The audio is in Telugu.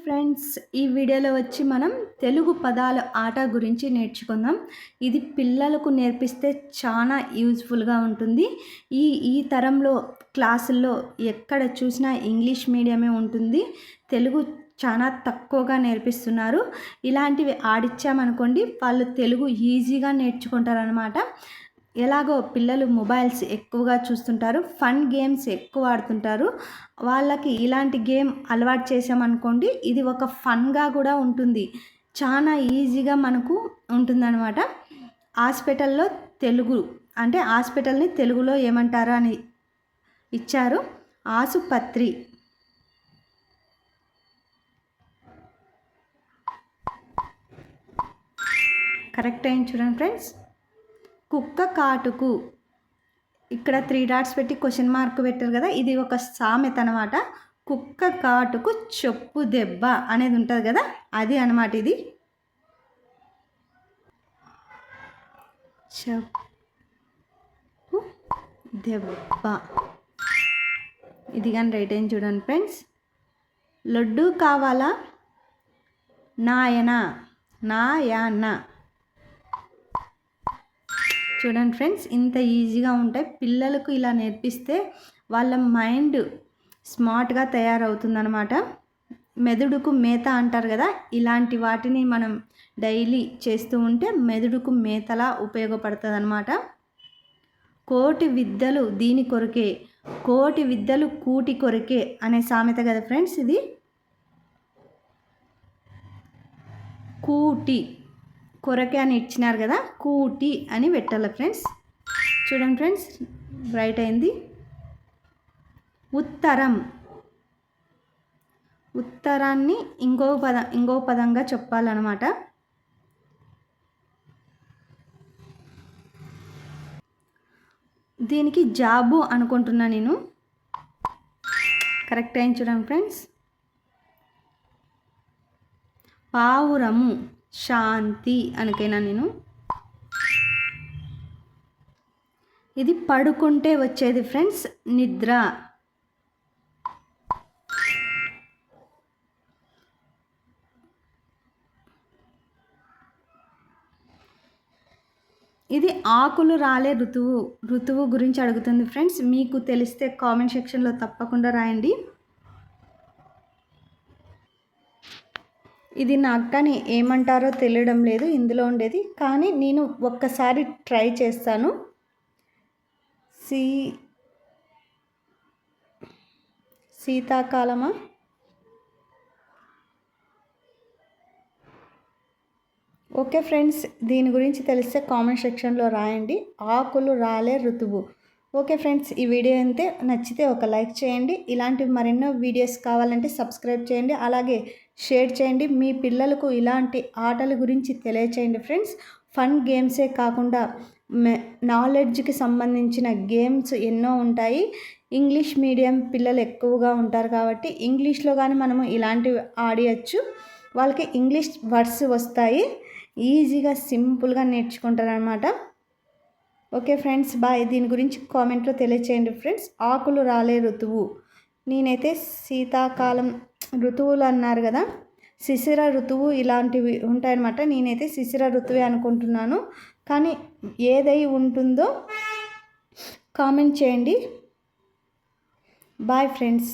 ఫ్రెండ్స్, ఈ వీడియోలో వచ్చి మనం తెలుగు పదాల ఆట గురించి నేర్చుకుందాం. ఇది పిల్లలకు నేర్పిస్తే చాలా యూజ్ఫుల్గా ఉంటుంది. ఈ తరంలో క్లాసుల్లో ఎక్కడ చూసినా ఇంగ్లీష్ మీడియమే ఉంటుంది. తెలుగు చాలా తక్కువగా నేర్పిస్తున్నారు. ఇలాంటివి ఆడిచ్చామనుకోండి, వాళ్ళు తెలుగు ఈజీగా నేర్చుకుంటారనమాట. ఎలాగో పిల్లలు మొబైల్స్ ఎక్కువగా చూస్తుంటారు, ఫన్ గేమ్స్ ఎక్కువ ఆడుతుంటారు. వాళ్ళకి ఇలాంటి గేమ్ అలవాటు చేసామనుకోండి, ఇది ఒక ఫన్గా కూడా ఉంటుంది. చాలా ఈజీగా మనకు ఉంటుందన్నమాట. హాస్పిటల్లో తెలుగు అంటే హాస్పిటల్ని తెలుగులో ఏమంటారా అని ఇచ్చారు. ఆసుపత్రి. కరెక్ట్ అయింది చూడండి ఫ్రెండ్స్. కుక్క కాటుకు. ఇక్కడ 3 డాట్స్ పెట్టి క్వశ్చన్ మార్క్ పెట్టారు కదా, ఇది ఒక సామెత అనమాట. కుక్క కాటుకు చెప్పు దెబ్బ అనేది ఉంటుంది కదా, అది అనమాట. ఇది చెప్పు దెబ్బ. ఇది కానీ రైట్ అయింది చూడండి ఫ్రెండ్స్. లడ్డు కావాలా నాయన. నాయన. చూడండి ఫ్రెండ్స్, ఇంత ఈజీగా ఉంటాయి. పిల్లలకు ఇలా నేర్పిస్తే వాళ్ళ మైండ్ స్మార్ట్గా తయారవుతుందన్నమాట. మెదడుకు మేత అంటారు కదా, ఇలాంటి వాటిని మనం డైలీ చేస్తూ ఉంటే మెదడుకు మేతలా ఉపయోగపడుతుంది అన్నమాట. కోటి విద్యలు దీని కొరకే, కోటి విద్యలు కూటి కొరకే అనే సామెత కదా ఫ్రెండ్స్. ఇది కూటి కొరకే అని ఇచ్చినారు కదా, కూటి అని పెట్టాలి ఫ్రెండ్స్. చూడండి ఫ్రెండ్స్, రైట్ అయింది. ఉత్తరం. ఉత్తరాన్ని ఇంకో పదంగా చెప్పాలన్నమాట. దీనికి జాబు అనుకుంటున్నా నేను. కరెక్ట్ అయింది చూడండి ఫ్రెండ్స్. పావురము. శాంతి అనకైనా నేను. ఇది పడుకుంటే వచ్చేది ఫ్రెండ్స్, నిద్ర. ఇది ఆకులు రాలే ఋతువు గురించి అడుగుతుంది ఫ్రెండ్స్. మీకు తెలిస్తే కామెంట్ సెక్షన్లో తప్పకుండా రాయండి. ఇది నాకు కానీ ఏమంటారో తెలియడం లేదు ఇందులో ఉండేది, కానీ నేను ఒక్కసారి ట్రై చేస్తాను. శీతాకాలమా? ఓకే ఫ్రెండ్స్, దీని గురించి తెలిస్తే కామెంట్ సెక్షన్లో రాయండి. ఆకులు రాలే ఋతువు. ఓకే ఫ్రెండ్స్, ఈ వీడియో అయితే నచ్చితే ఒక లైక్ చేయండి. ఇలాంటి మరెన్నో వీడియోస్ కావాలంటే సబ్స్క్రైబ్ చేయండి, అలాగే షేర్ చేయండి. మీ పిల్లలకు ఇలాంటి ఆటల గురించి తెలియచేయండి ఫ్రెండ్స్. ఫన్ గేమ్సే కాకుండా నాలెడ్జ్కి సంబంధించిన గేమ్స్ ఎన్నో ఉంటాయి. ఇంగ్లీష్ మీడియం పిల్లలు ఎక్కువగా ఉంటారు కాబట్టి ఇంగ్లీష్లో కానీ మనము ఇలాంటివి ఆడియచ్చు. వాళ్ళకి ఇంగ్లీష్ వర్డ్స్ వస్తాయి, ఈజీగా సింపుల్గా నేర్చుకుంటారు అన్నమాట. Okay friends, bye. దీని గురించి కామెంట్లో తెలియచేయండి ఫ్రెండ్స్. ఆకులు రాలే ఋతువు. నేనైతే శీతాకాలం ఋతువులు అన్నారు కదా, శిశిర ఋతువు ఇలాంటివి ఉంటాయన్నమాట. నేనైతే శిశిర ఋతువే అనుకుంటున్నాను, కానీ ఏదై ఉంటుందో కామెంట్ చేయండి. Bye friends.